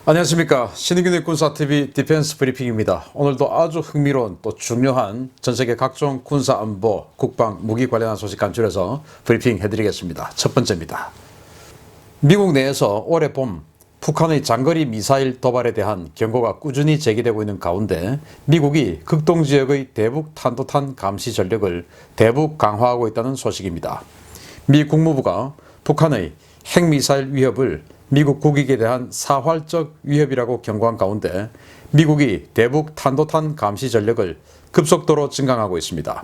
안녕하십니까. 신의균의 군사TV 디펜스 브리핑입니다. 오늘도 아주 흥미로운 또 중요한 전세계 각종 군사 안보, 국방, 무기 관련한 소식 간추려서 브리핑 해드리겠습니다. 첫 번째입니다. 미국 내에서 올해 봄 북한의 장거리 미사일 도발에 대한 경고가 꾸준히 제기되고 있는 가운데 미국이 극동지역의 대북 탄도탄 감시 전력을 대북 강화하고 있다는 소식입니다. 미 국무부가 북한의 핵미사일 위협을 미국 국익에 대한 사활적 위협이라고 경고한 가운데 미국이 대북 탄도탄 감시 전력을 급속도로 증강하고 있습니다.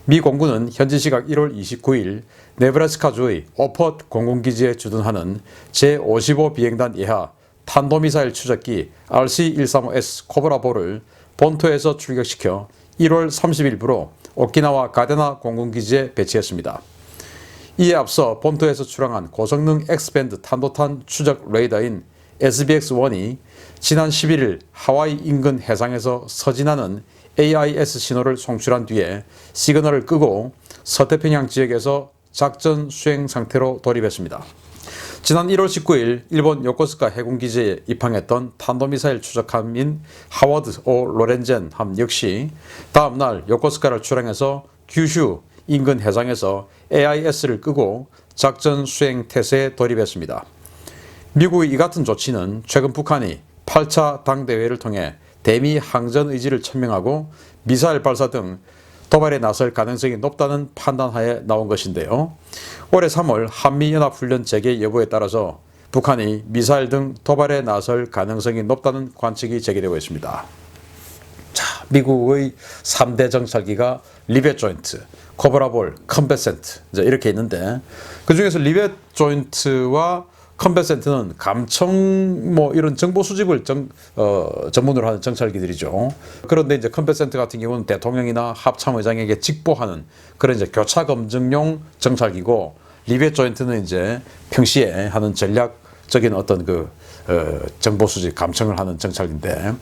미 공군은 현지 시각 1월 29일 네브라스카주의 오퍼트 공군기지에 주둔하는 제55 비행단 예하 탄도미사일 추적기 RC-135S 코브라보를 본토에서 출격시켜 1월 30일부로 오키나와 가데나 공군기지에 배치했습니다. 이에 앞서 본토에서 출항한 고성능 X밴드 탄도탄 추적 레이더인 SBX-1이 지난 11일 하와이 인근 해상에서 서진하는 AIS 신호를 송출한 뒤에 시그널을 끄고 서태평양 지역에서 작전 수행 상태로 돌입했습니다. 지난 1월 19일 일본 요코스카 해군기지에 입항했던 탄도미사일 추적함인 하워드 오 로렌젠 함 역시 다음날 요코스카를 출항해서 규슈 인근 해상에서 AIS를 끄고 작전 수행 태세에 돌입했습니다. 미국의 이 같은 조치는 최근 북한이 8차 당대회를 통해 대미 항전 의지를 천명하고 미사일 발사 등 도발에 나설 가능성이 높다는 판단하에 나온 것인데요. 올해 3월 한미연합훈련 재개 여부에 따라서 북한이 미사일 등 도발에 나설 가능성이 높다는 관측이 제기되고 있습니다. 자, 미국의 3대 정찰기가 리벳 조인트, 코브라볼, 컴뱃센트 이렇게 있는데 그 중에서 리벳 조인트와 컴뱃센트는 감청 이런 정보 수집을 전문으로 하는 정찰기들이죠. 그런데 이제 컴뱃센트 같은 경우는 대통령이나 합참의장에게 직보하는 그런 이제 교차 검증용 정찰기고 리벳 조인트는 이제 평시에 하는 전략적인 어떤 정보 수집 감청을 하는 정찰기인데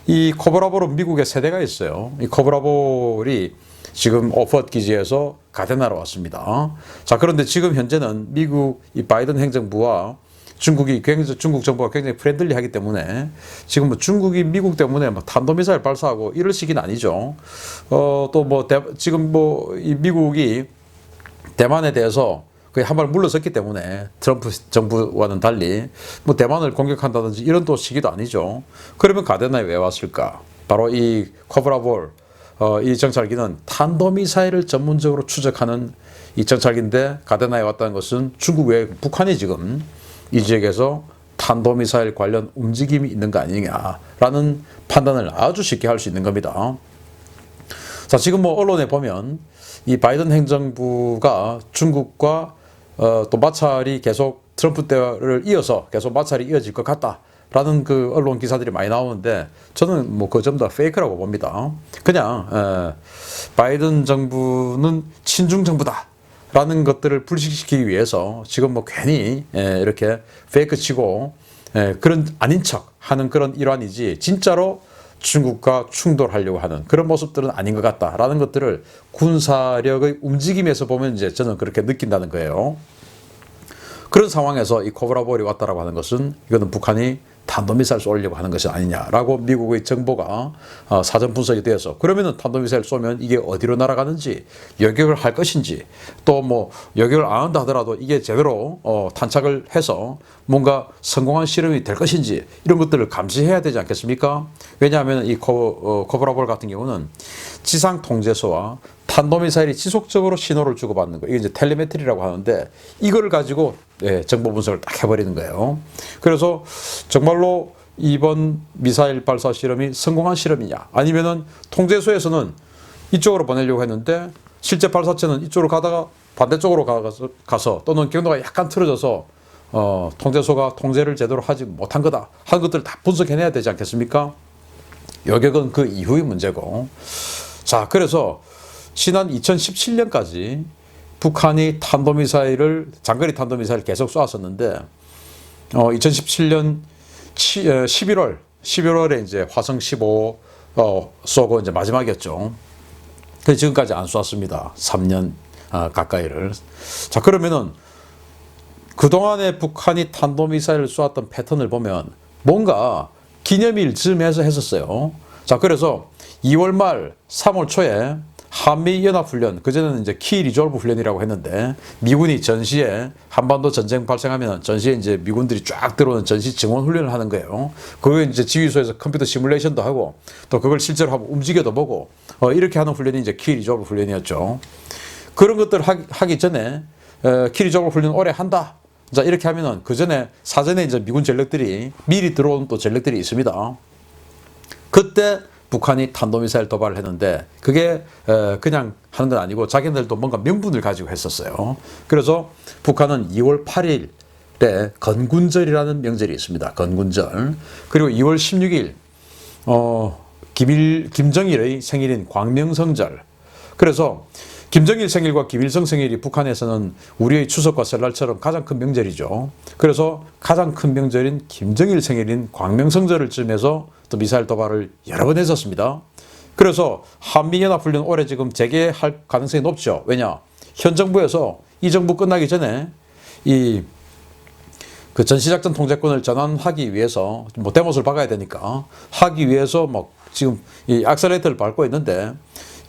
이 코브라볼은 미국에 세 대가 있어요. 이 코브라볼이 지금 오퍼트 기지에서 가데나로 왔습니다. 자, 그런데 지금 현재는 미국 이 바이든 행정부와 중국 정부가 굉장히 프렌들리하기 때문에 지금 중국이 미국 때문에 탄도미사일 발사하고 이럴 시기는 아니죠. 지금 이 미국이 대만에 대해서 거의 한 발 물러섰기 때문에 트럼프 정부와는 달리 대만을 공격한다든지 이런 또 시기도 아니죠. 그러면 가데나에 왜 왔을까? 바로 이 코브라볼 이 정찰기는 탄도미사일을 전문적으로 추적하는 이 정찰기인데 가데나에 왔다는 것은 중국 외에 북한이 지금 이 지역에서 탄도미사일 관련 움직임이 있는 거 아니냐라는 판단을 아주 쉽게 할 수 있는 겁니다. 자, 지금 언론에 보면 이 바이든 행정부가 중국과 또 마찰이 계속 트럼프 때를 이어서 계속 마찰이 이어질 것 같다. 라는 언론 기사들이 많이 나오는데 저는 그거 전부 다 페이크라고 봅니다. 그냥 바이든 정부는 친중 정부다 라는 것들을 불식시키기 위해서 지금 괜히 이렇게 페이크 치고 그런 아닌 척 하는 그런 일환이지 진짜로 중국과 충돌하려고 하는 그런 모습들은 아닌 것 같다라는 것들을 군사력의 움직임에서 보면 이제 저는 그렇게 느낀다는 거예요. 그런 상황에서 이 코브라볼이 왔다라고 하는 것은 이거는 북한이 탄도미사일 쏘려고 하는 것이 아니냐라고 미국의 정보가 사전 분석이 되어서 그러면은 탄도미사일 쏘면 이게 어디로 날아가는지 요격을 할 것인지 또 요격을 안 한다 하더라도 이게 제대로 탄착을 해서 뭔가 성공한 실험이 될 것인지 이런 것들을 감시해야 되지 않겠습니까? 왜냐하면 이 코브라볼 같은 경우는 지상 통제소와 탄도미사일이 지속적으로 신호를 주고받는 거, 이게 이제 텔레메트리라고 하는데 이걸 가지고 정보 분석을 딱 해버리는 거예요. 그래서 정말로 이번 미사일 발사 실험이 성공한 실험이냐, 아니면은 통제소에서는 이쪽으로 보내려고 했는데 실제 발사체는 이쪽으로 가다가 반대쪽으로 가서 또는 경로가 약간 틀어져서 통제소가 통제를 제대로 하지 못한 거다 하는 것들을 다 분석해내야 되지 않겠습니까? 요격은 그 이후의 문제고. 자, 그래서 지난 2017년까지 북한이 장거리 탄도미사일을 계속 쏘았었는데 2017년 11월에 이제 화성 15 쏘고 이제 마지막이었죠. 그래서 지금까지 안 쏘았습니다. 3년 가까이를. 자, 그러면은 그동안에 북한이 탄도미사일을 쏘았던 패턴을 보면 뭔가 기념일쯤에서 했었어요. 자, 그래서 2월 말 3월 초에 한미연합훈련, 그전에는 이제 키 리졸브 훈련이라고 했는데, 미군이 전시에 한반도 전쟁 발생하면 전시에 이제 미군들이 쫙 들어오는 전시 증원 훈련을 하는 거예요. 그걸 이제 지휘소에서 컴퓨터 시뮬레이션도 하고, 또 그걸 실제로 한번 움직여도 보고, 이렇게 하는 훈련이 이제 키 리졸브 훈련이었죠. 그런 것들 하기 전에, 키 리졸브 훈련 오래 한다. 자, 이렇게 하면은 그 전에 사전에 이제 미군 전력들이 미리 들어온 또 전력들이 있습니다. 그때 북한이 탄도미사일 도발을 했는데, 그게 그냥 하는 건 아니고 자기네들도 뭔가 명분을 가지고 했었어요. 그래서 북한은 2월 8일에 건군절이라는 명절이 있습니다. 건군절. 그리고 2월 16일 김정일의 생일인 광명성절. 그래서 김정일 생일과 김일성 생일이 북한에서는 우리의 추석과 설날처럼 가장 큰 명절이죠. 그래서 가장 큰 명절인 김정일 생일인 광명성절을 쯤해서 또 미사일 도발을 여러 번 했었습니다. 그래서 한미연합훈련 올해 지금 재개할 가능성이 높죠. 왜냐? 현 정부에서 이 정부 끝나기 전에 그 전시작전 통제권을 전환하기 위해서 뭐 대못을 박아야 되니까 하기 위해서 막 지금 이 액셀레이터를 밟고 있는데,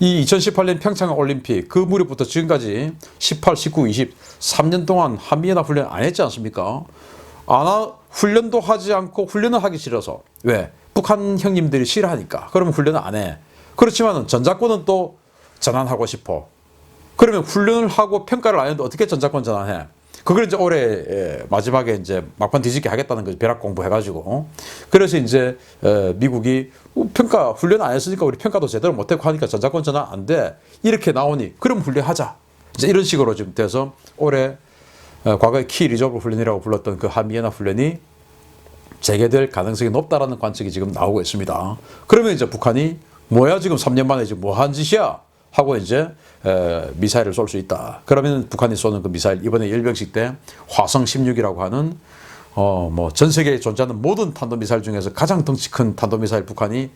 이 2018년 평창 올림픽 그 무렵부터 지금까지 18, 19, 20 3년 동안 한미연합 훈련 안 했지 않습니까? 훈련도 하지 않고 훈련을 하기 싫어서. 왜? 북한 형님들이 싫어하니까. 그러면 훈련을 안 해. 그렇지만 전자권은 또 전환하고 싶어. 그러면 훈련을 하고 평가를 안 했는데 어떻게 전자권 전환해? 그걸 이제 올해 마지막에 이제 막판 뒤집게 하겠다는 거죠. 벼락 공부해가지고. 그래서 이제 미국이 평가 훈련 안 했으니까 우리 평가도 제대로 못했고 하니까 전자권 전환 안 돼. 이렇게 나오니 그럼 훈련하자. 이제 이런 식으로 지금 돼서 올해 과거에 키 리저브 훈련이라고 불렀던 그 한미연합 훈련이 재개될 가능성이 높다라는 관측이 지금 나오고 있습니다. 그러면 이제 북한이 뭐야 지금 3년 만에 지금 뭐 한 짓이야? 하고 이제 미사일을 쏠 수 있다. 그러면 북한이 쏘는 그 미사일, 이번에 열병식 때 화성 16이라고 하는 뭐 전 세계에 존재하는 모든 탄도미사일 중에서 가장 덩치 큰 탄도미사일 북한이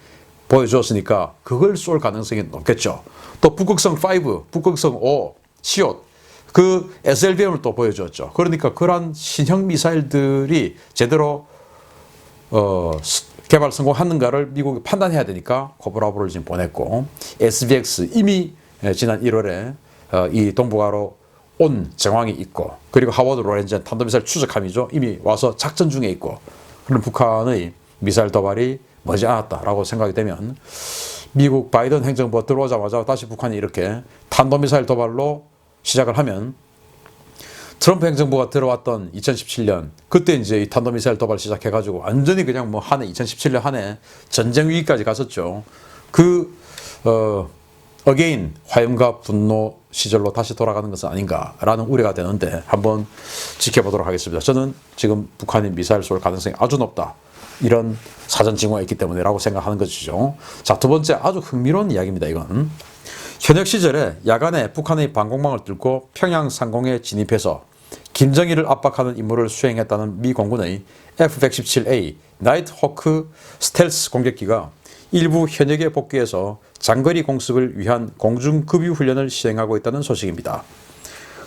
보여주었으니까 그걸 쏠 가능성이 높겠죠. 또 북극성 5, 북극성 5, 시옷, 그 SLBM을 또 보여주었죠. 그러니까 그러한 신형 미사일들이 제대로 개발 성공하는가를 미국이 판단해야 되니까 코브라보를 지금 보냈고, SBX 이미 지난 1월에 이 동북아로 온 정황이 있고, 그리고 하워드 로렌젠 탄도미사일 추적함이죠. 이미 와서 작전 중에 있고, 그럼 북한의 미사일 도발이 머지않았다라고 생각이 되면 미국 바이든 행정부가 들어오자마자 다시 북한이 이렇게 탄도미사일 도발로 시작을 하면, 트럼프 행정부가 들어왔던 2017년, 그때 이제 이 탄도미사일 도발 시작해가지고 완전히 그냥 뭐 한 해, 2017년 한 해 전쟁 위기까지 갔었죠. 어게인 화염과 분노 시절로 다시 돌아가는 것은 아닌가라는 우려가 되는데 한번 지켜보도록 하겠습니다. 저는 지금 북한이 미사일 쏠 가능성이 아주 높다. 이런 사전 징후가 있기 때문에라고 생각하는 것이죠. 자, 두 번째 아주 흥미로운 이야기입니다. 이건 현역 시절에 야간에 북한의 방공망을 뚫고 평양 상공에 진입해서 김정일을 압박하는 임무를 수행했다는 미 공군의 F-117A 나이트호크 스텔스 공격기가 일부 현역에 복귀해서 장거리 공습을 위한 공중급유 훈련을 시행하고 있다는 소식입니다.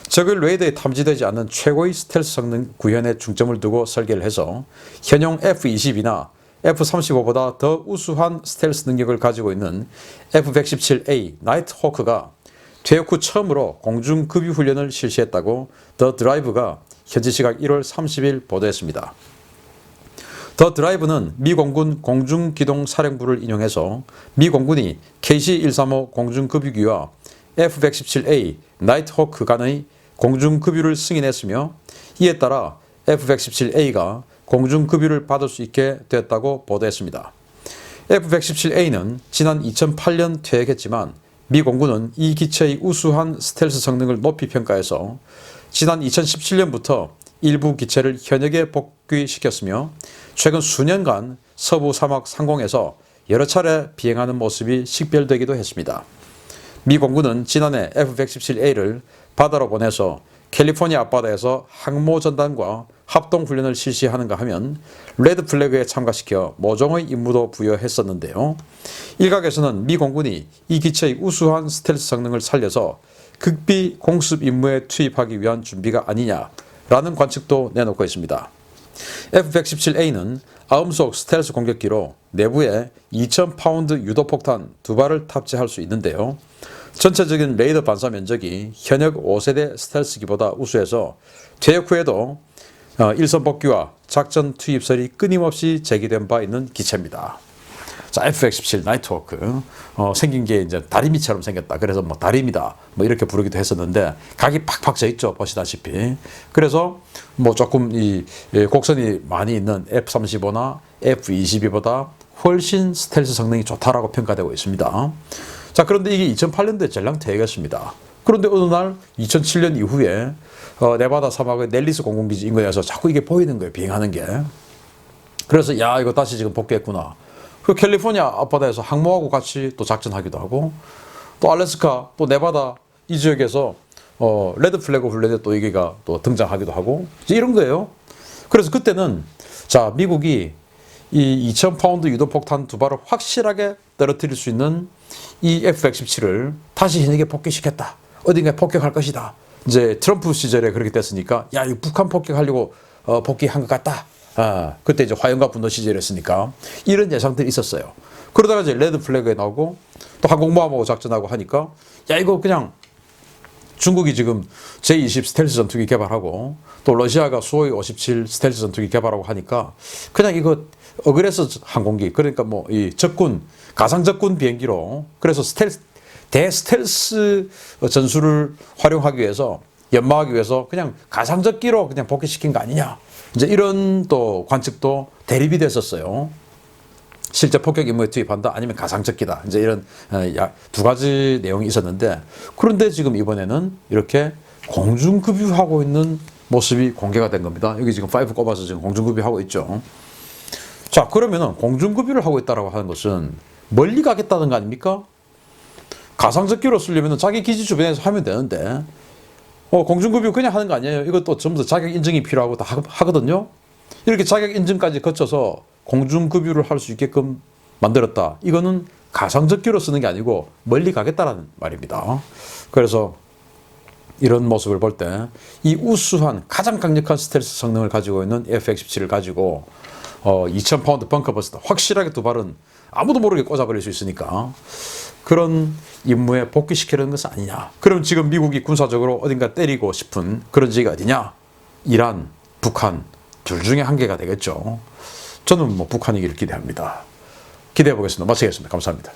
적을 레이더에 탐지되지 않는 최고의 스텔스 성능 구현에 중점을 두고 설계를 해서 현용 F-22나 F-35보다 더 우수한 스텔스 능력을 가지고 있는 F-117A 나이트호크가 퇴역 후 처음으로 공중급유 훈련을 실시했다고 더 드라이브가 현지 시각 1월 30일 보도했습니다. 더 드라이브는 미 공군 공중기동사령부를 인용해서 미 공군이 KC-135 공중급유기와 F-117A 나이트호크 간의 공중급유를 승인했으며, 이에 따라 F-117A가 공중급유를 받을 수 있게 되었다고 보도했습니다. F-117A는 지난 2008년 퇴역했지만 미 공군은 이 기체의 우수한 스텔스 성능을 높이 평가해서 지난 2017년부터 일부 기체를 현역에 복귀시켰으며, 최근 수년간 서부 사막 상공에서 여러 차례 비행하는 모습이 식별되기도 했습니다. 미 공군은 지난해 F-117A를 바다로 보내서 캘리포니아 앞바다에서 항모 전단과 합동훈련을 실시하는가 하면 레드 플래그에 참가시켜 모종의 임무도 부여했었는데요. 일각에서는 미 공군이 이 기체의 우수한 스텔스 성능을 살려서 극비 공습 임무에 투입하기 위한 준비가 아니냐라는 관측도 내놓고 있습니다. F-117A는 아음속 스텔스 공격기로 내부에 2000파운드 유도폭탄 2발을 탑재할 수 있는데요. 전체적인 레이더 반사 면적이 현역 5세대 스텔스기보다 우수해서 퇴역 후에도 일선 복귀와 작전 투입설이 끊임없이 제기된 바 있는 기체입니다. 자, F-117 나이트워크 생긴 게 이제 다리미처럼 생겼다. 그래서 뭐 다리미다 뭐 이렇게 부르기도 했었는데 각이 팍팍 져 있죠, 보시다시피. 그래서 뭐 조금 이 곡선이 많이 있는 F-35나 F-22보다 훨씬 스텔스 성능이 좋다라고 평가되고 있습니다. 자, 그런데 이게 2008년도에 전량 퇴역했습니다. 그런데 어느 날 2007년 이후에 네바다 사막의 넬리스 공군기지 인근에서 자꾸 이게 보이는 거예요, 비행하는 게. 그래서 야, 이거 다시 지금 복귀했구나. 그 캘리포니아 앞바다에서 항모하고 같이 또 작전하기도 하고, 또 알래스카, 또 네바다 이 지역에서 레드 플래그 훈련에 또 이게가 또 등장하기도 하고 이런 거예요. 그래서 그때는 자, 미국이 이 2000파운드 유도폭탄 2발을 확실하게 떨어뜨릴 수 있는 이 F-117을 다시 현역에 복귀시켰다. 어딘가에 폭격할 것이다. 이제 트럼프 시절에 그렇게 됐으니까 야, 이 북한 폭격하려고 복귀한 것 같다. 그때 이제 화염과 분노 시절이었으니까 이런 예상들이 있었어요. 그러다가 이제 레드 플래그에 나오고 또 항공모함하고 작전하고 하니까 야, 이거 그냥 중국이 지금 제-20 스텔스 전투기 개발하고 또 러시아가 수호이 57 스텔스 전투기 개발하고 하니까 그냥 이거 어그레서 항공기, 그러니까 뭐 이 적군, 가상 적군 비행기로, 그래서 대스텔스 전술을 활용하기 위해서, 연마하기 위해서 그냥 가상적기로 그냥 복귀시킨 거 아니냐. 이제 이런 또 관측도 대립이 됐었어요. 실제 폭격 임무에 투입한다, 아니면 가상적기다. 이제 이런 두 가지 내용이 있었는데, 그런데 지금 이번에는 이렇게 공중급유하고 있는 모습이 공개가 된 겁니다. 여기 지금 5 꼽아서 지금 공중급유하고 있죠. 자, 그러면은 공중급유를 하고 있다라고 하는 것은 멀리 가겠다는 거 아닙니까? 가상적기로 쓰려면 자기 기지 주변에서 하면 되는데, 공중급유 그냥 하는 거 아니에요. 이것도 전부 다 자격 인증이 필요하고 다 하거든요. 이렇게 자격 인증까지 거쳐서 공중급유를 할 수 있게끔 만들었다. 이거는 가상적기로 쓰는 게 아니고 멀리 가겠다라는 말입니다. 그래서 이런 모습을 볼 때 이 우수한 가장 강력한 스텔스 성능을 가지고 있는 F-117을 가지고 2000파운드 벙커버스터 확실하게 2발은 아무도 모르게 꽂아버릴 수 있으니까 그런 임무에 복귀시키려는 것은 아니냐. 그럼 지금 미국이 군사적으로 어딘가 때리고 싶은 그런 지역이 어디냐? 이란, 북한 둘 중에 한 개가 되겠죠. 저는 뭐 북한이기를 기대합니다. 기대해 보겠습니다. 마치겠습니다. 감사합니다.